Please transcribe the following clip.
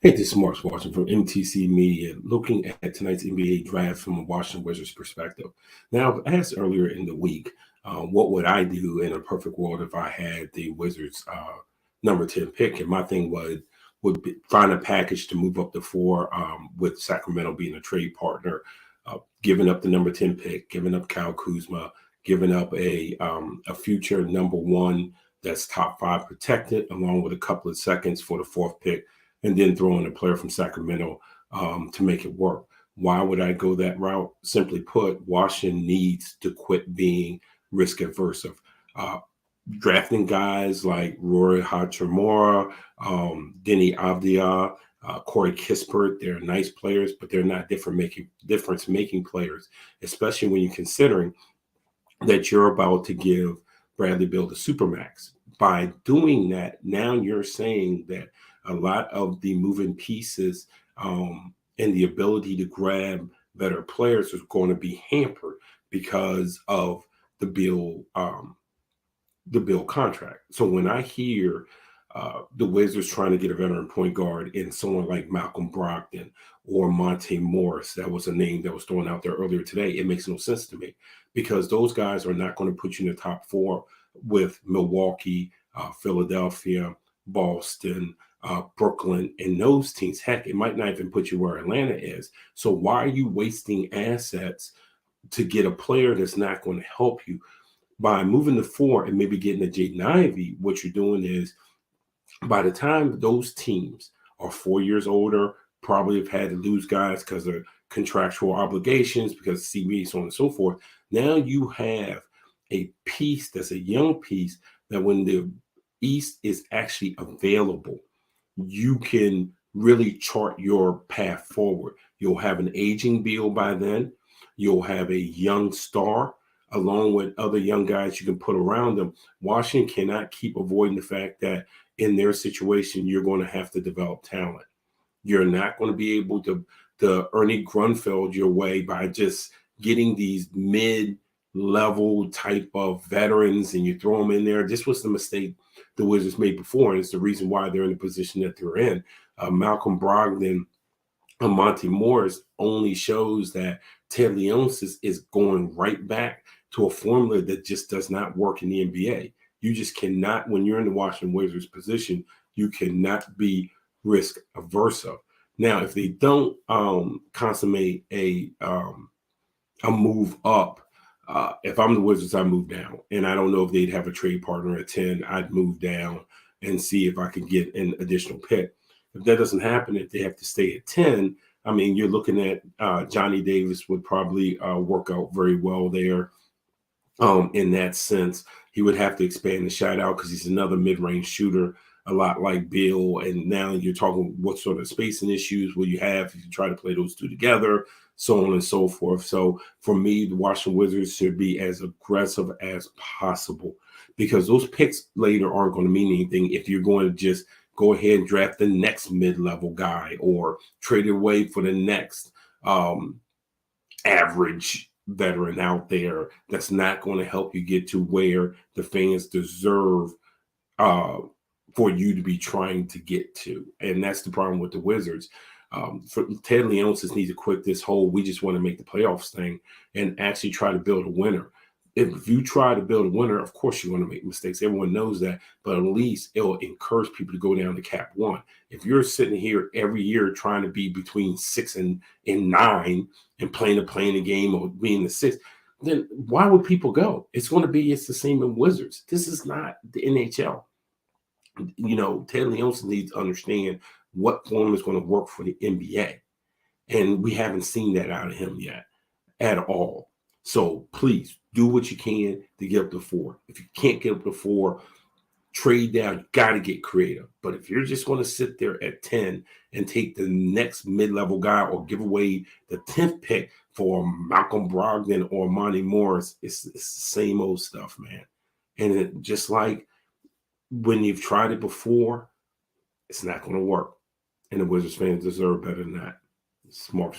Hey, this is Mark Watson from MTC Media, looking at tonight's NBA draft from a Washington Wizards perspective. Now, I asked earlier in the week, what would I do in a perfect world if I had the Wizards number 10 pick? And my thing would be find a package to move up to four, with Sacramento being a trade partner, giving up the number 10 pick, giving up Kyle Kuzma, giving up a future number one that's top five protected, along with a couple of seconds for the fourth pick, and then throw in a player from Sacramento to make it work. Why would I go that route? Simply put, Washington needs to quit being risk averse of drafting guys like Rory Hachimura, Denny Avdia, Corey Kispert. They're nice players, but they're not difference making players, especially when you're considering that you're about to give Bradley Beal the supermax. By doing that, now you're saying that a lot of the moving pieces, and the ability to grab better players is going to be hampered because of the Bill contract. So when I hear the Wizards trying to get a veteran point guard in someone like Malcolm Brogdon or Monte Morris, that was a name that was thrown out there earlier today, it makes no sense to me, because those guys are not going to put you in the top four with Milwaukee, Philadelphia, Boston, Brooklyn, and those teams. Heck, it might not even put you where Atlanta is. So why are you wasting assets to get a player that's not going to help you? By moving to four and maybe getting a Jaden Ivey, what you're doing is, by the time those teams are 4 years older, probably have had to lose guys because of contractual obligations, because CB, so on and so forth. Now you have a piece that's a young piece that, when the East is actually available, you can really chart your path forward. You'll have an aging Beal by then. You'll have a young star along with other young guys you can put around them. Washington cannot keep avoiding the fact that in their situation, you're going to have to develop talent. You're not going to be able to Ernie Grunfeld your way by just getting these mid-level type of veterans and you throw them in there. This was the mistake the Wizards made before, and it's the reason why they're in the position that they're in. Malcolm Brogdon and Monte Morris only shows that Ted Leonsis is going right back to a formula that just does not work in the NBA. You just cannot, when you're in the Washington Wizards position, you cannot be risk averse of. Now, if they don't consummate a move up, if I'm the Wizards, I move down. And I don't know if they'd have a trade partner at 10. I'd move down and see if I could get an additional pick. If that doesn't happen, if they have to stay at 10, I mean, you're looking at Johnny Davis would probably work out very well there. In that sense, he would have to expand the shot out because he's another mid-range shooter, a lot like Bill. And now you're talking what sort of spacing issues will you have if you try to play those two together, so on and so forth. So for me, the Washington Wizards should be as aggressive as possible, because those picks later aren't going to mean anything if you're going to just go ahead and draft the next mid-level guy or trade away for the next average veteran out there that's not going to help you get to where the fans deserve for you to be trying to get to. And that's the problem with the Wizards. For Ted Leonsis needs to quit this whole "we just want to make the playoffs" thing and actually try to build a winner. If you try to build a winner, of course you're going to make mistakes. Everyone knows that, but at least it'll encourage people to go down to cap one. If you're sitting here every year trying to be between 6 and 9 and playing a game or being the 6th, then why would people go? It's the same in Wizards. This is not the NHL. Ted Leonsis needs to understand what form is going to work for the NBA. And we haven't seen that out of him yet at all. So please do what you can to get up to 4. If you can't get up to 4, trade down. You got to get creative. But if you're just going to sit there at 10 and take the next mid-level guy or give away the 10th pick for Malcolm Brogdon or Monte Morris, it's the same old stuff, man. And just like when you've tried it before, it's not going to work. And the Wizards fans deserve better than that. Smart.